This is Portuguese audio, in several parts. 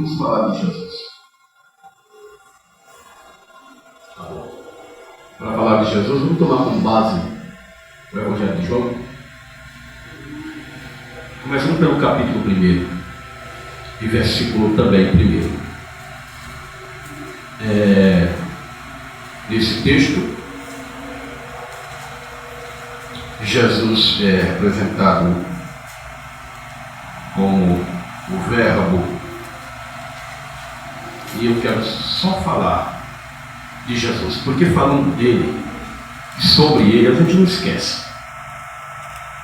vamos falar de Jesus. Para falar de Jesus, vamos tomar como base o Evangelho de João. Começando pelo capítulo 1 e versículo também 1. Nesse texto, Jesus é representado como o Verbo, e eu quero só falar de Jesus, porque falando dele e sobre ele, a gente não esquece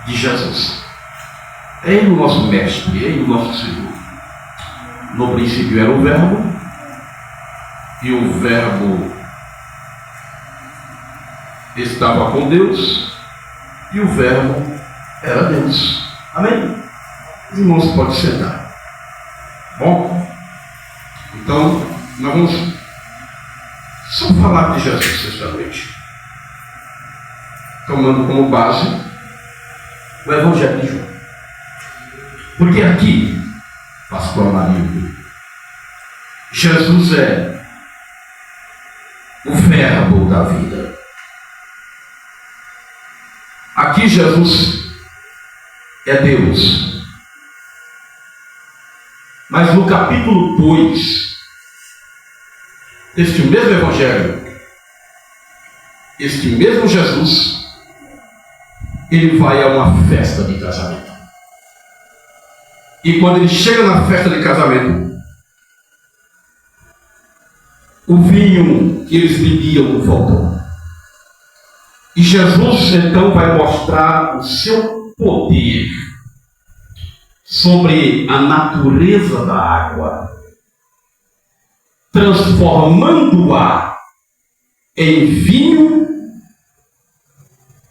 de Jesus. É ele o nosso mestre, é ele o nosso Senhor. No princípio era o Verbo, e o Verbo estava com Deus, e o Verbo era Deus. Amém? Os irmãos podem sentar. Bom? Então, nós vamos só falar de Jesus esta noite, tomando como base o Evangelho de João. Porque aqui, pastor Marinho, Jesus é o Verbo da vida. Aqui Jesus é Deus. Mas no capítulo 2 deste mesmo Evangelho, este mesmo Jesus, ele vai a uma festa de casamento. E quando ele chega na festa de casamento, o vinho que eles bebiam faltou. E Jesus então vai mostrar o seu poder sobre a natureza da água, transformando-a em vinho,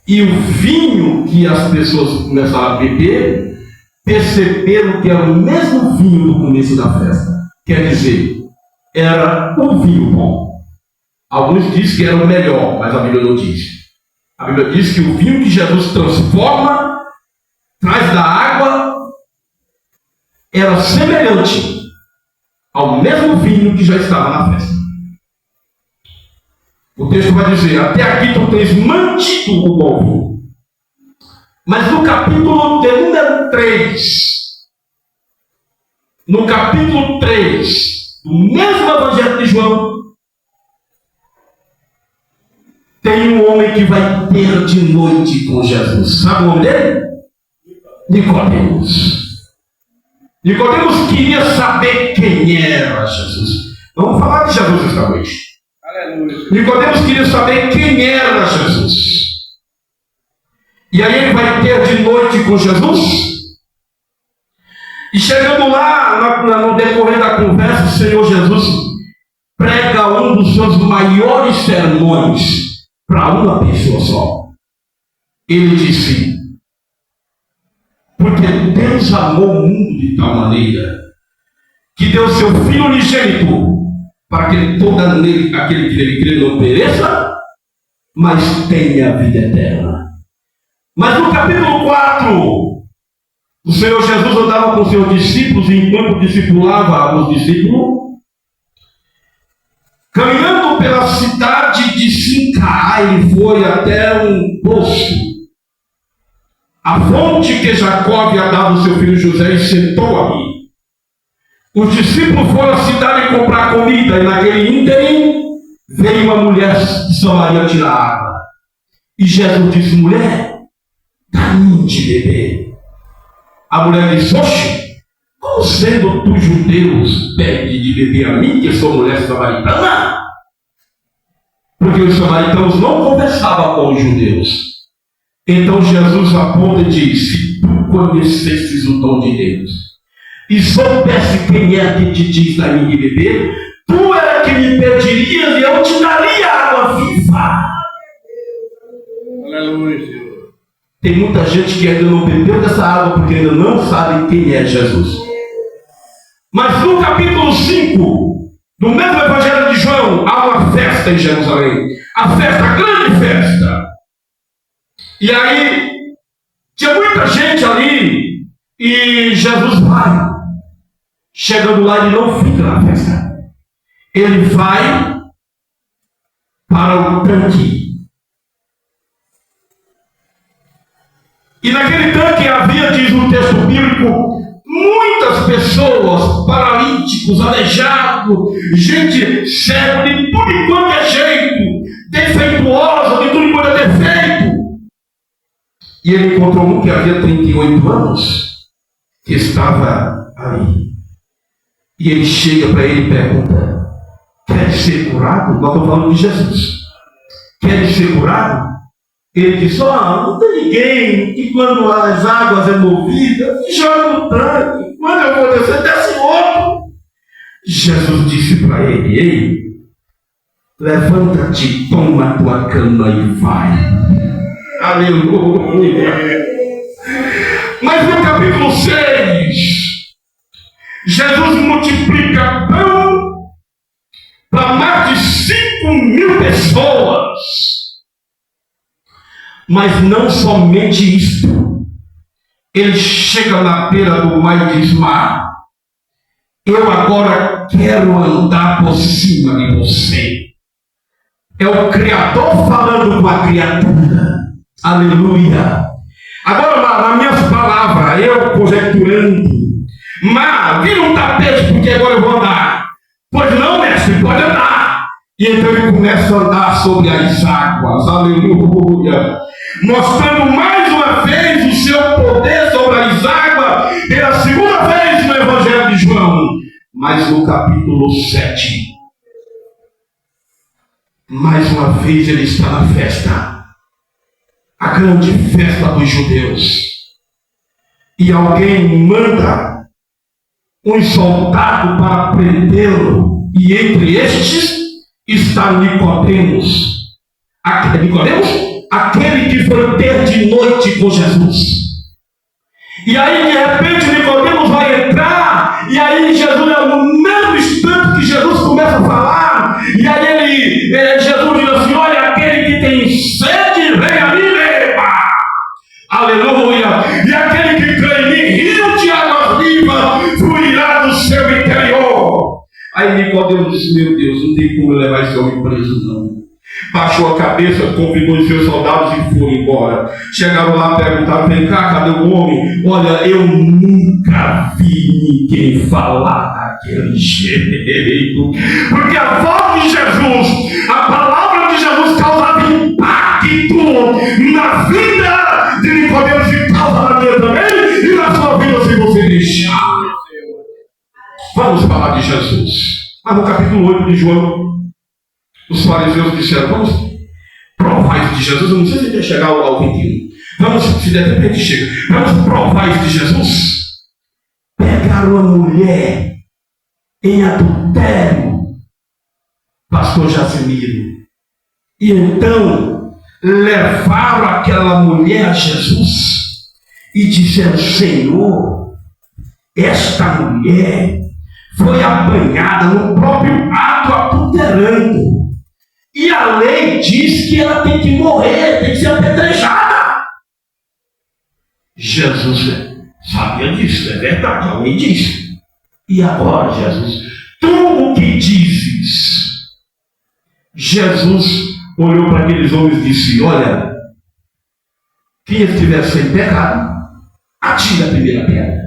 e o vinho que as pessoas começaram a beber, perceberam que era o mesmo vinho do começo da festa. Quer dizer, era um vinho bom. Alguns dizem que era o melhor, mas a Bíblia não diz. A Bíblia diz que o vinho que Jesus transforma, traz da água, era semelhante ao mesmo vinho que já estava na festa. O texto vai dizer: até aqui tu tens mantido o bom vinho. Mas no capítulo de número 3, no capítulo 3 do mesmo Evangelho de João, tem um homem que vai ter de noite com Jesus. Sabe o nome dele? Nicodemos. Nicodemos queria saber quem era Jesus. Vamos falar de Jesus esta noite. Aleluia. Nicodemos queria saber quem era Jesus. E aí ele vai ter de noite com Jesus. E chegando lá, no decorrer da conversa, o Senhor Jesus prega um dos seus maiores sermões para uma pessoa só. Ele disse: porque Deus amou o mundo de tal maneira que deu seu Filho unigênito, para que todo aquele que nele crê não pereça, mas tenha a vida eterna. Mas no capítulo 4, o Senhor Jesus andava com seus discípulos, e enquanto discipulava os discípulos, caminhando pela cidade de Sicar, ele foi até um poço, a fonte que Jacó havia dado ao seu filho José, e sentou ali. Os discípulos foram à cidade comprar comida, e naquele ínterim veio uma mulher de Samaria tirar água. E Jesus disse: mulher, dá-me de beber. A mulher disse: oxe, como sendo tu judeus pede de beber a mim, que sou mulher samaritana? Porque os samaritanos não conversavam com os judeus. Então Jesus aponta e diz: se tu conhecesses o dom de Deus, e soubesse quem é que te diz a mim de beber, tu era que me pedirias e eu te daria água viva. Aleluia, Senhor. Tem muita gente que ainda não bebeu dessa água porque ainda não sabe quem é Jesus. Mas no capítulo 5, no mesmo Evangelho de João, há uma festa em Jerusalém. A festa, a grande festa. E aí, tinha muita gente ali, e Jesus vai. Chegando lá, ele não fica na festa. Ele vai para o tanque. E naquele tanque havia, diz o texto bíblico, muitas pessoas, paralíticos, aleijados, gente cega, de tudo enquanto é jeito, defeituosa, de tudo enquanto é defeito. E ele encontrou um que havia 38 anos, que estava ali. E ele chega para ele e pergunta: quer ser curado? Nós estamos falando de Jesus. Quer ser curado? Ele diz: não tem ninguém que quando as águas é movida, me joga no tanque. Quando eu vou descer, desce outro. Jesus disse para ele: ei, levanta-te, toma a tua cama e vai. Aleluia. Mas no capítulo 6, Jesus multiplica pão para mais de 5.000 pessoas. Mas não somente isto. Ele chega na beira do mar e diz: mar, eu agora quero andar por cima de você. É o Criador falando com a criatura. Aleluia. Agora, nas minhas palavras, eu conjecturando: mar, vira um tapete, porque agora eu vou andar. Pois não, mestre, pode andar. E então ele começa a andar sobre as águas. Aleluia. Mostrando mais uma vez o seu poder sobre as águas, pela segunda vez no Evangelho de João. Mas no capítulo 7, mais uma vez ele está na festa, a grande festa dos judeus. E alguém manda um soldado para prendê-lo, e entre estes está Nicodemos. Aquele que foi ter de noite com Jesus. E aí de repente Nicodemos vai entrar, e aí Jesus, no mesmo instante que Jesus começa a falar, e aí Jesus diz assim: olha, aquele que tem sede, vem a mim, beba. Aleluia. E aquele que crê em mim, rio de águas vivas fluirá do seu interior. Aí Nicodemos disse: meu Deus, não tem como eu levar esse homem preso, não. Baixou a cabeça, convidou os seus soldados e foi embora. Chegaram lá, perguntaram: vem cá, cadê o homem? Olha, eu nunca vi ninguém falar daquele jeito. Porque a voz de Jesus, a palavra de Jesus causava impacto na vida de Nicodemos e causa na minha também e na sua vida, se você deixar. Vamos falar de Jesus. Mas no capítulo 8 de João, os fariseus disseram: vamos provar isso de Jesus. Eu não sei se ele ia chegar ao 21. Vamos, se der tempo a gente chega. Vamos provar isso de Jesus. Pegaram uma mulher em adultério, pastor Jasimiro. E então levaram aquela mulher a Jesus e disseram: Senhor, esta mulher foi apanhada no próprio ato adulterando. E a lei diz que ela tem que morrer, tem que ser apedrejada. Jesus sabia disso, é verdade, alguém disse. E agora, Jesus, tu o que dizes? Jesus olhou para aqueles homens e disse: olha, quem estiver sem pecado, atira a primeira pedra.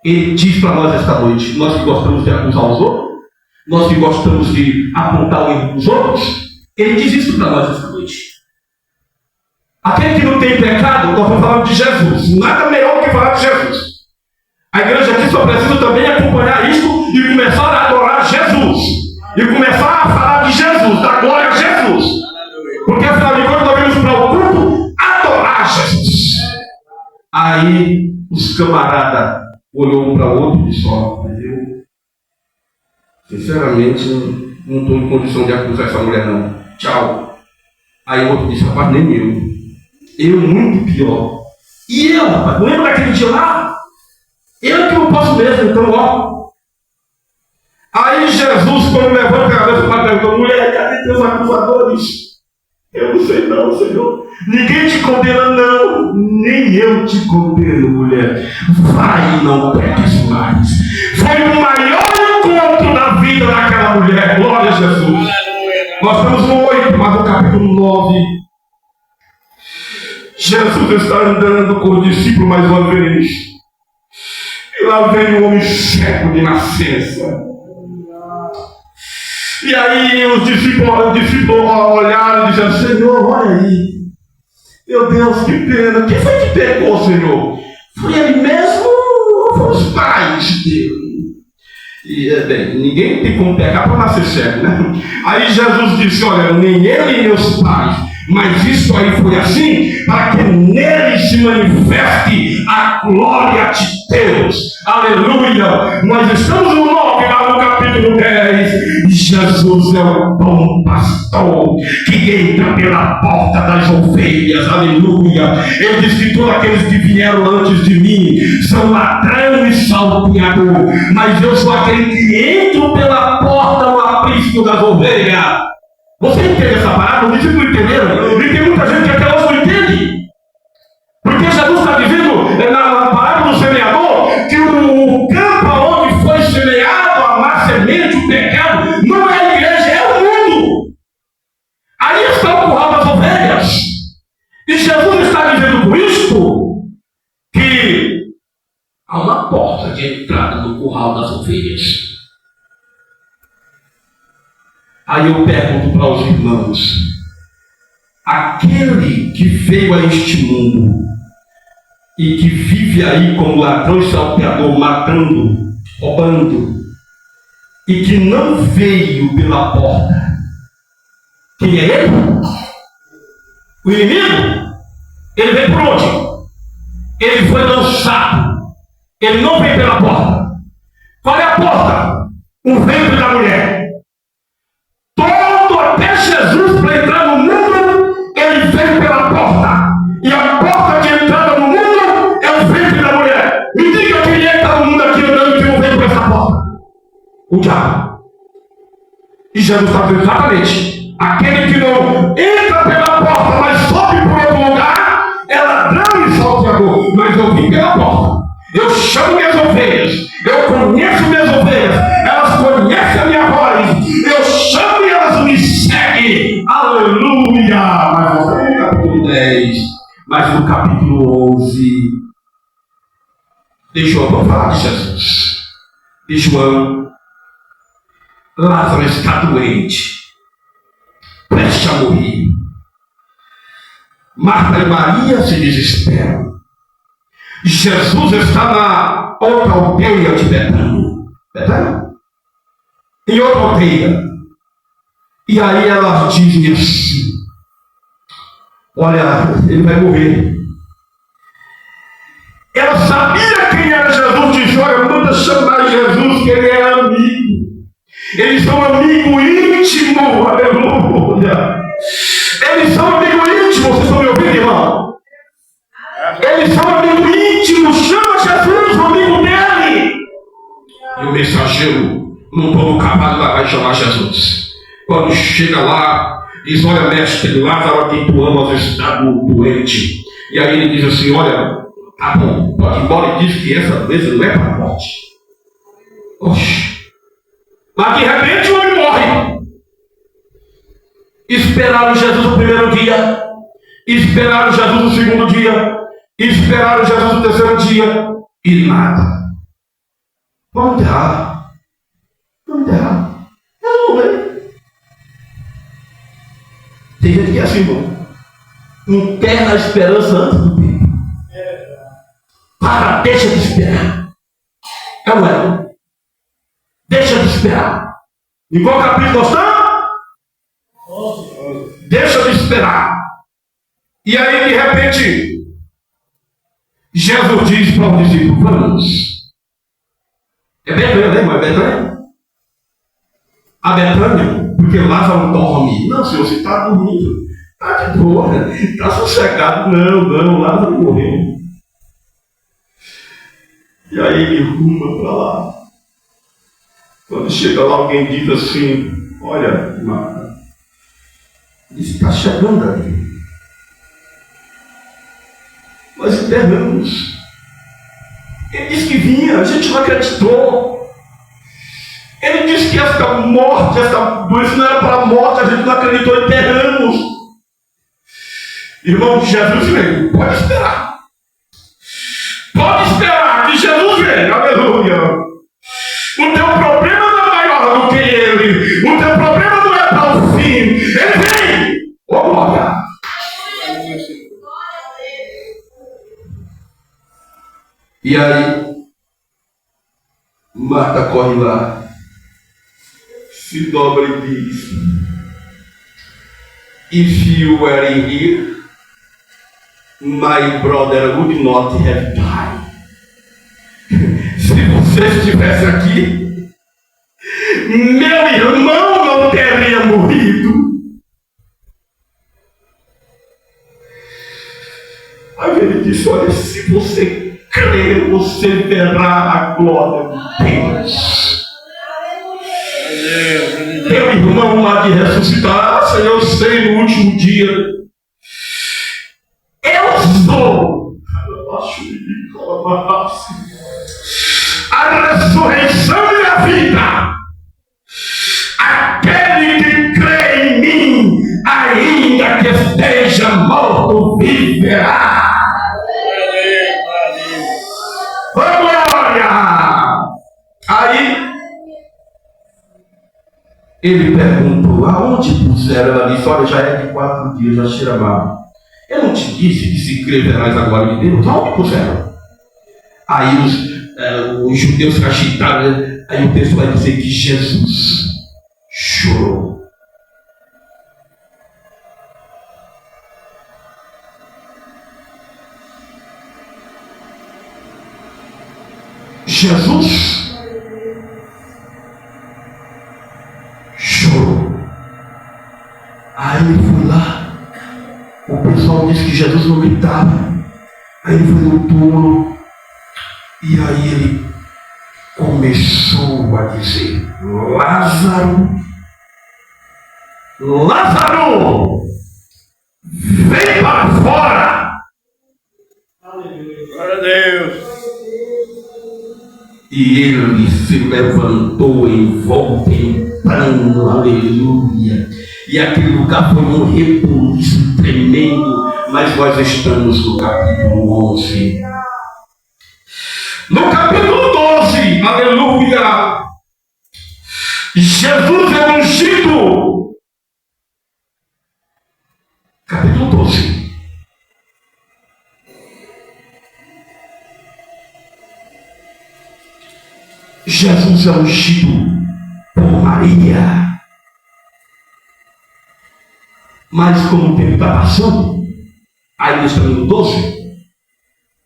Ele diz para nós esta noite: nós que gostamos de acusar os outros, nós que gostamos de apontar o erro dos outros, ele diz isso para nós esta noite. Aquele que não tem pecado, nós estamos falando de Jesus. Nada melhor do que falar de Jesus. A igreja aqui só precisa também acompanhar isso e começar a adorar Jesus. E começar a falar de Jesus, da glória a Jesus. Porque afinal de contas nós vamos para o culto adorar Jesus. Aí os camaradas olhou um para o outro e disse: ó, eu sinceramente não estou em condição de acusar essa mulher não. Tchau. Aí o outro disse: rapaz, nem eu. Eu muito pior. E eu, rapaz, lembra daquele dia lá? Eu que não posso mesmo, então ó. Aí Jesus, quando levanta a cabeça para perguntar: mulher, cadê teus acusadores? Eu não sei não, Senhor. Ninguém te condena não. Nem eu te condeno, mulher. Vai e não peques mais. Foi o maior encontro da vida daquela mulher. Glória a Jesus. Nós estamos no 8, mas no capítulo 9. Jesus está andando com o discípulo mais uma vez. E lá vem um homem cego de nascença. E aí os discípulos olharam e disseram: Senhor, olha aí. Meu Deus, que pena. Quem foi que pegou, Senhor? Foi ele mesmo ou foram os pais dele? E, bem, ninguém tem como pegar para nascer cego, né? Aí Jesus disse: olha, nem ele nem meus pais, mas isso aí foi assim para que nele se manifeste a glória de Deus. Aleluia! Nós estamos no 9, lá no capítulo 10. Jesus é o bom pastor que entra pela porta das ovelhas. Aleluia! Ele diz que todos aqueles que vieram antes de mim são ladrão e salteador, mas eu sou aquele que entra pela porta no aprisco das ovelhas. Você entende essa palavra? Os discípulos entenderam? E tem muita gente que até hoje não entende. Porque Jesus está dizendo na palavra do semeador que o campo onde foi semeado a má semente, o pecado, não é a igreja, é o mundo. Aí está o curral das ovelhas. E Jesus está dizendo com isto que há uma porta de entrada no curral das ovelhas. Aí eu pergunto para os irmãos: aquele que veio a este mundo e que vive aí como ladrão e salteador, matando, roubando, e que não veio pela porta, quem é ele? O inimigo? Ele veio por onde? Ele foi lançado. Ele não veio pela porta. Qual é a porta? O ventre da mulher. Até Jesus, para entrar no mundo, ele veio pela porta. E a porta de entrada no mundo é o ventre da mulher. Me diga quem é que está no mundo aqui andando que não veio por essa porta. O diabo. E Jesus está dizendo exatamente: aquele que não entra pela porta, mas sobe por outro lugar, é ladrão e salteador. Mas eu vim pela porta. Eu chamo minhas ovelhas. Eu conheço minhas ovelhas. Elas conhecem a minha voz. Eu chamo e elas me seguem. Aleluia! Mas não é no capítulo 10, mas no capítulo 11. De João, vamos falar de Jesus. De João. Lázaro está doente, prestes a morrer. Marta e Maria se desesperam. Jesus está na outra aldeia de Betânia. Betânia? Em outra aldeia. E aí elas dizem assim: olha, ele vai morrer. Ela sabia quem era Jesus, diz: olha, manda chamar Jesus, que ele é amigo. Eles são amigo íntimo, aleluia. Eles são amigo íntimo, vocês estão me ouvindo, irmão? Eles são amigo íntimo, chama Jesus, o amigo dele. E o mensageiro, não pôr no cavalo, lá vai chamar Jesus. Quando chega lá, diz: olha, mestre, Lázaro a quem tu amas está doente. E aí ele diz assim: olha, tá bom, pode ir embora. E diz que essa doença não é para a morte. Oxe. Mas de repente o homem morre. Esperaram Jesus no primeiro dia, esperaram Jesus no segundo dia, esperaram Jesus no terceiro dia, e nada. Vamos enterrar. Vamos enterrar. Eu não morri. Tem gente que é assim, irmão. Enterra a esperança antes do tempo. Para, deixa de esperar. É ou é? Deixa de esperar. Em qual capítulo nós estamos? Deixa de esperar. E aí, de repente, Jesus diz para o discípulo: vamos. É Betânia, né, irmão? É Betânia? A Betânia, porque Lázaro dorme. Não, senhor, você está dormindo. Está de boa, está sossegado. Não, Lázaro morreu. E aí ele ruma para lá. Quando chega lá, alguém diz assim: olha, Marta, Ele está chegando ali. Nós enterramos. Ele disse que vinha, a gente não acreditou. Ele disse que esta morte, esta doença não era para a morte, a gente não acreditou, enterramos. Irmão, Jesus veio, pode esperar. Pode esperar que Jesus venha, aleluia. O teu problema não é maior do que ele. O teu problema não é para o fim. Ele vem. Oh, glória. E aí, Marta corre lá, se dobra e diz: If you were in here, my brother would not have died. Se você estivesse aqui, meu irmão não teria morrido. Aí ele disse: olha, se você crer, você verá a glória de Deus. Meu irmão lá de ressuscitar, eu sei no último dia. Eu sou a ressurreição e a vida. Aquele que crê em mim, ainda que esteja morto, viverá. Oh, glória! Aí ele perguntou: aonde puseram? Ela disse: olha, já é de 4 dias, já cheira mal. Eu não te disse que se crê verás a glória de Deus? Aonde puseram? Aí os judeus se agitaram. Aí o texto vai dizer que Jesus chorou. Jesus chorou. Aí ele foi lá. O pessoal disse que Jesus não gritava. Aí ele foi no túmulo. E aí ele começou a dizer: Lázaro, Lázaro, vem para fora. Glória a Deus. E ele se levantou envolto em pano, aleluia. E aquele lugar foi um rebuliço tremendo. Mas nós estamos no capítulo 11. No capítulo 12, aleluia. Jesus é ungido. Capítulo 12. Jesus é ungido por Maria. Mas como o tempo está passando, ainda estamos no 12,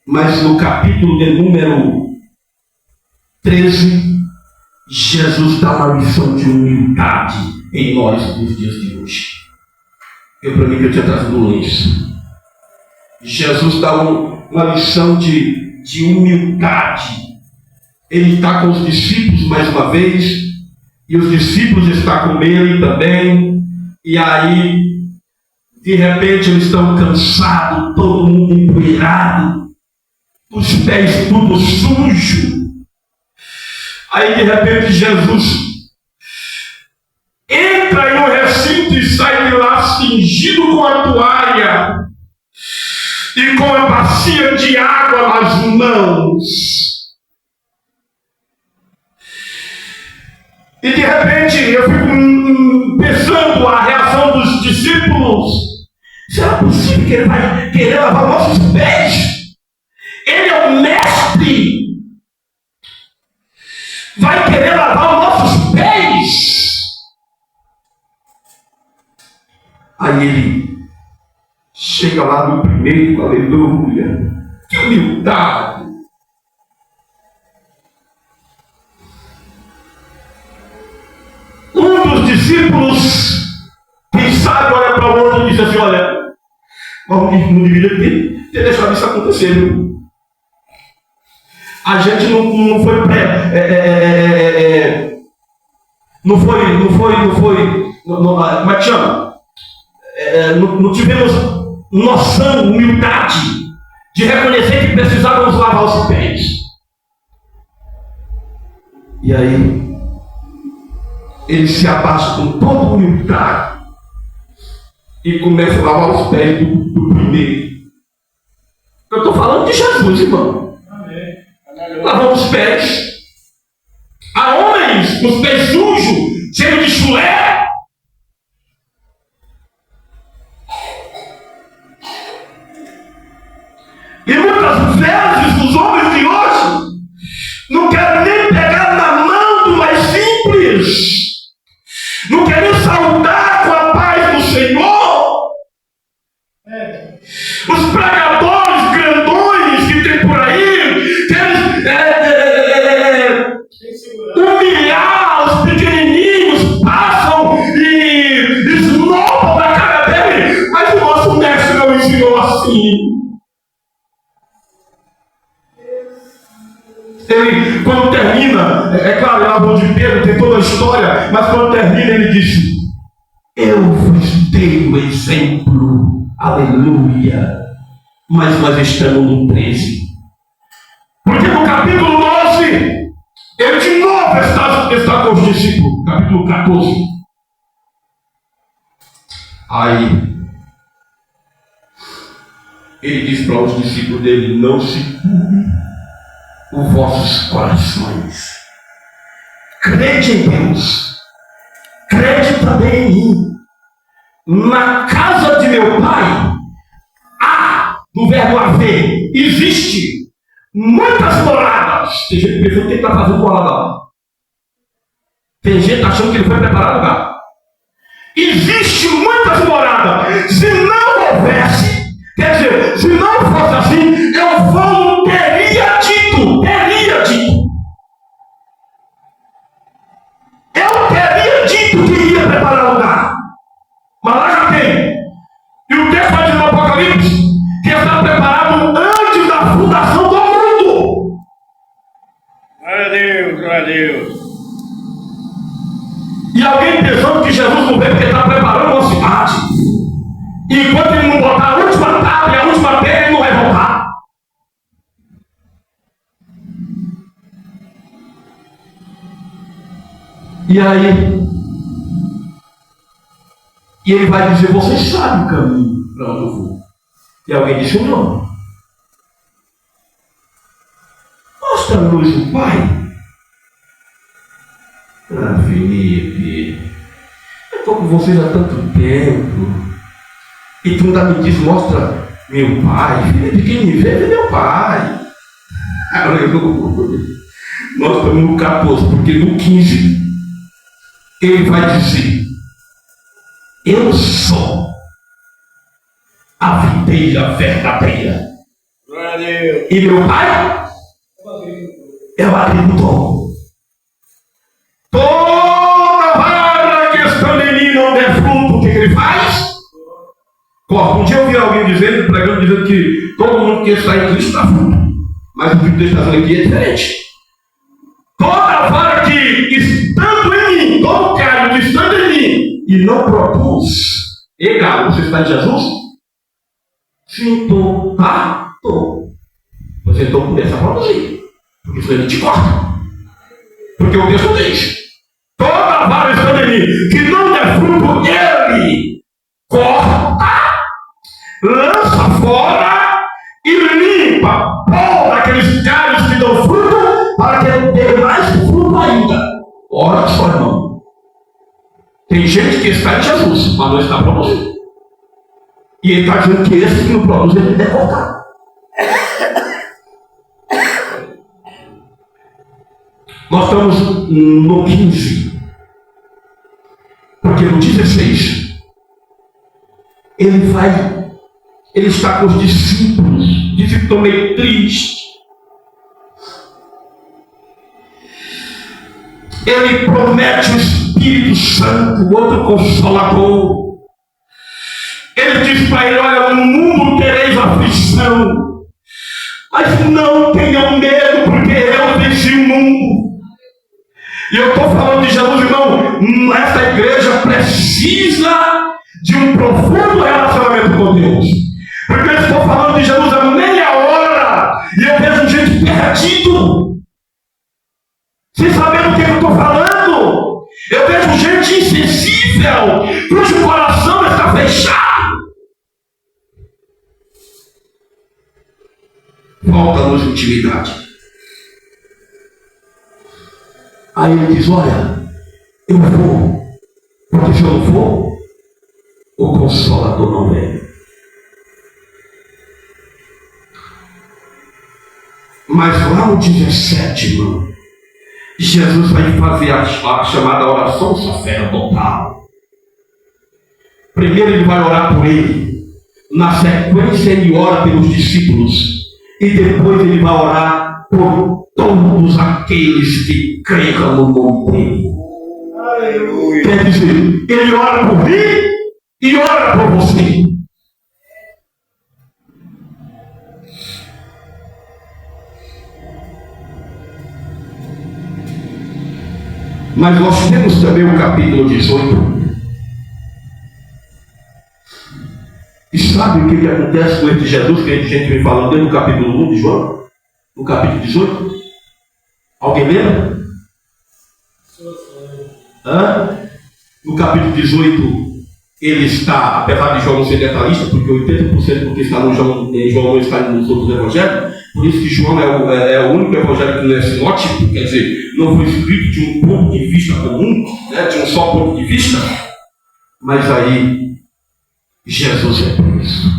mas no capítulo de número 13, Jesus dá uma lição de humildade em nós nos dias de hoje. Eu prometi que eu tinha trazido um lenço. Jesus dá uma lição de humildade. Ele está com os discípulos mais uma vez, e os discípulos estão com ele também, e aí, de repente, eles estão cansados, todo mundo empoeirado, os pés tudo sujo. Aí, de repente, Jesus entra em um recinto e sai de lá cingido com a toalha e com a bacia de água nas mãos. E de repente eu fico pensando a reação dos discípulos. Será possível que ele vai querer lavar nossos pés? Ele é o mestre. Vai querer lavar os nossos pés? Aí ele chega lá no primeiro, aleluia. Que humildade. Um dos discípulos, quem sabe, olha para o outro e diz assim: olha, não deveria ter deixado isso acontecer, viu? A gente não foi como é que chama? não tivemos noção, humildade, de reconhecer que precisávamos lavar os pés. E aí, ele se abaixa com toda humildade e começa a lavar os pés do primeiro. Eu estou falando de Jesus, irmão. Lavando os pés. Há homens com os pés sujos, cheios de chulé. E muitas vezes os homens de hoje não querem nem pegar na mão do mais simples, não querem saudar com a paz do Senhor. Os pregadores grandões que tem por aí querem humilhar os pequenininhos, passam e esnobam na cara dele, mas o nosso mestre não ensinou assim. Ele, quando termina, é claro, ele falou de Pedro, tem toda a história, mas quando termina ele disse: eu vos dei o exemplo, aleluia, mas nós estamos no 13. Porque no capítulo 12, ele de novo está com os discípulos, capítulo 14. Aí, ele diz para os discípulos dele: não se turbe os vossos corações. Crede em Deus, crede também em mim. Na casa de meu pai, do verbo haver, existe muitas moradas. Tem gente pensando que ele está fazendo morada lá. Tem gente achando que ele foi preparar lugar. Existe muitas moradas. Se não houvesse, quer dizer, se não fosse assim, eu teria dito. Eu teria dito que ia preparar lugar. Mas lá já tem. E o texto vai dizer no Apocalipse que está preparado antes da fundação do mundo. Glória a Deus, glória a Deus. E alguém pensando que Jesus não veio porque está preparando uma cidade. E enquanto ele não botar a última tábua e a última pedra, ele não vai voltar. E aí, e ele vai dizer: vocês sabem o caminho para onde eu vou. E alguém disse: não. Mostra-nos o Pai. Felipe, eu estou com vocês há tanto tempo. E tu ainda me diz: mostra meu Pai. Felipe, quem me vê é meu Pai. Nós estamos no 14, porque no 15 ele vai dizer: eu sou a videira verdadeira. Glória a Deus. E meu pai é o agricultor. Toda vara que está em mim não der fruto, o que ele faz? Corta. Um dia eu vi alguém pregando, dizendo que todo mundo que está em Cristo dá fruto. Mas o que Deus está falando aqui é diferente. Toda vara que estando em mim, todo galho que estando em mim e não produz, e galho, você está em Jesus? Sim, estou. Tá? Estou. Você então começa a produzir. Porque isso ele te corta. Porque o texto diz: toda vara estando em mim que não der fruto, ele corta, lança fora e limpa, poda aqueles galhos que dão fruto, para que ele dê mais fruto ainda. Ora só, irmão. Tem gente que está em Jesus, mas não está produzindo. E ele está dizendo que esse que não produz, ele deve cortar. Nós estamos no 15. Porque no 16, ele está com os discípulos. Os discípulos estão meio tristes. Ele promete o Espírito Santo, o outro Consolador. Ele diz para ele: olha, no mundo tereis aflição, mas não tenham medo, porque eu venci o mundo. E eu estou falando de Jesus, irmão. Essa igreja precisa de um profundo relacionamento com Deus. Porque eu estou falando de Jesus há meia hora e eu vejo gente perdido, sem saber do que eu estou falando. Eu vejo gente insensível, cujo coração está fechado. Falta-nos intimidade. Aí ele diz: olha, eu vou, porque se eu não for, o Consolador não vem. Mas lá no 17, irmão, Jesus vai fazer a chamada oração sacerdotal. Primeiro ele vai orar por ele. Na sequência ele ora pelos discípulos. E depois ele vai orar por todos aqueles que creram no nome dele. Aleluia. Quer dizer, ele ora por mim e ora por você. Mas nós temos também o capítulo 18. E sabe o que acontece com esse Jesus que a gente vem falando desde o capítulo 1 de João? No capítulo 18? Alguém lembra? No capítulo 18, ele está, apesar de João não ser detalhista, porque 80% do que está no João não está nos outros evangelhos, por isso que João é o único evangelho que não é sinótico, quer dizer, não foi escrito de um ponto de vista comum, né, de um só ponto de vista. Mas aí, Jesus é preso.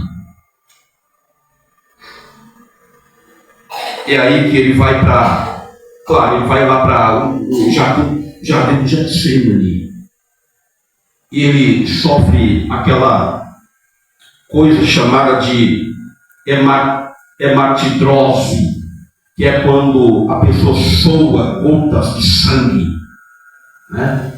É aí que ele vai para, claro, ele vai lá para o jardim do Getsemane. E ele sofre aquela coisa chamada de hematidrose, que é quando a pessoa soa gotas de sangue, né?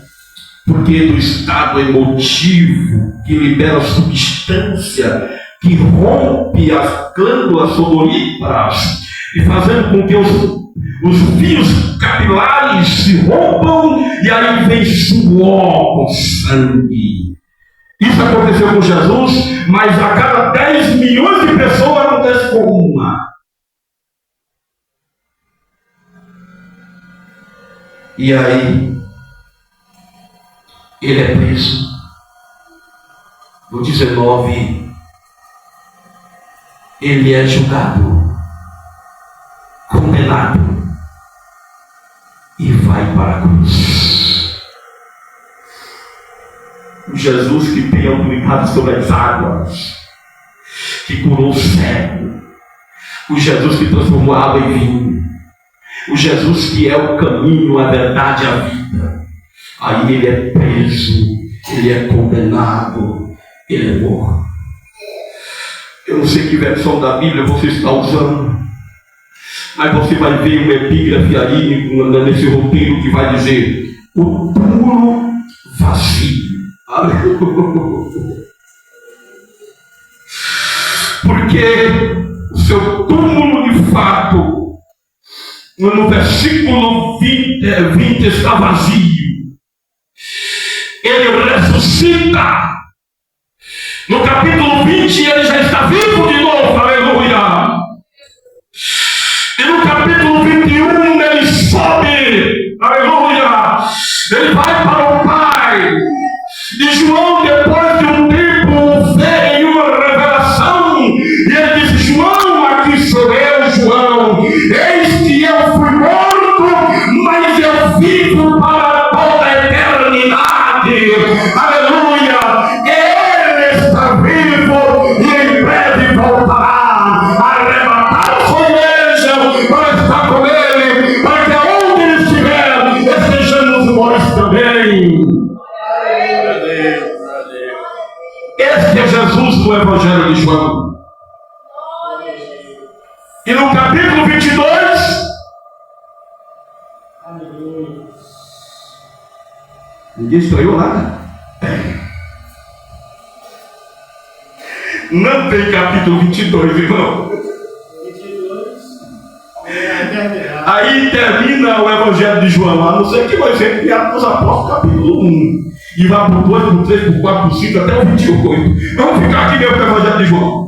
Porque do estado emotivo que libera substância que rompe as glândulas sodoríparas e fazendo com que os fios capilares se rompam e aí vem suor com sangue. Isso aconteceu com Jesus, mas a cada 10 milhões de pessoas acontece com uma. E aí ele é preso. No 19, ele é julgado, condenado e vai para a cruz. O Jesus que tem autoridade sobre as águas, que curou o cego, o Jesus que transformou a água em vinho, o Jesus que é o caminho, a verdade e a vida. Aí ele é preso, ele é condenado, ele é morto. Eu não sei que versão da Bíblia você está usando, mas você vai ver uma epígrafe aí nesse roteiro que vai dizer: o túmulo vazio. Porque o seu túmulo de fato, no versículo 20 está vazio. Ele ressuscita. No capítulo 20 ele já está vivo de novo, aleluia. E no capítulo 21 ele sobe, aleluia. Ele vai para o Pai. E João, depois de um tempo, veio uma revelação. E ele disse: João, aqui sou eu, João. Eis que eu fui morto, mas eu vivo para toda a eternidade. Aleluia. Ele está vivo e em breve voltará a arrebatar a sua igreja para estar com ele, para que aonde ele estiver, estejamos nós também. Este é Jesus do Evangelho de João. E no capítulo 22, ninguém estranhou nada? Não tem capítulo 22, irmão. Aí termina o Evangelho de João, a não ser que vai ser criado nos Apóstolos, capítulo 1. E vai por 2, por 3, por 4, por 5, até o 28. Vamos ficar aqui mesmo com o Evangelho de João.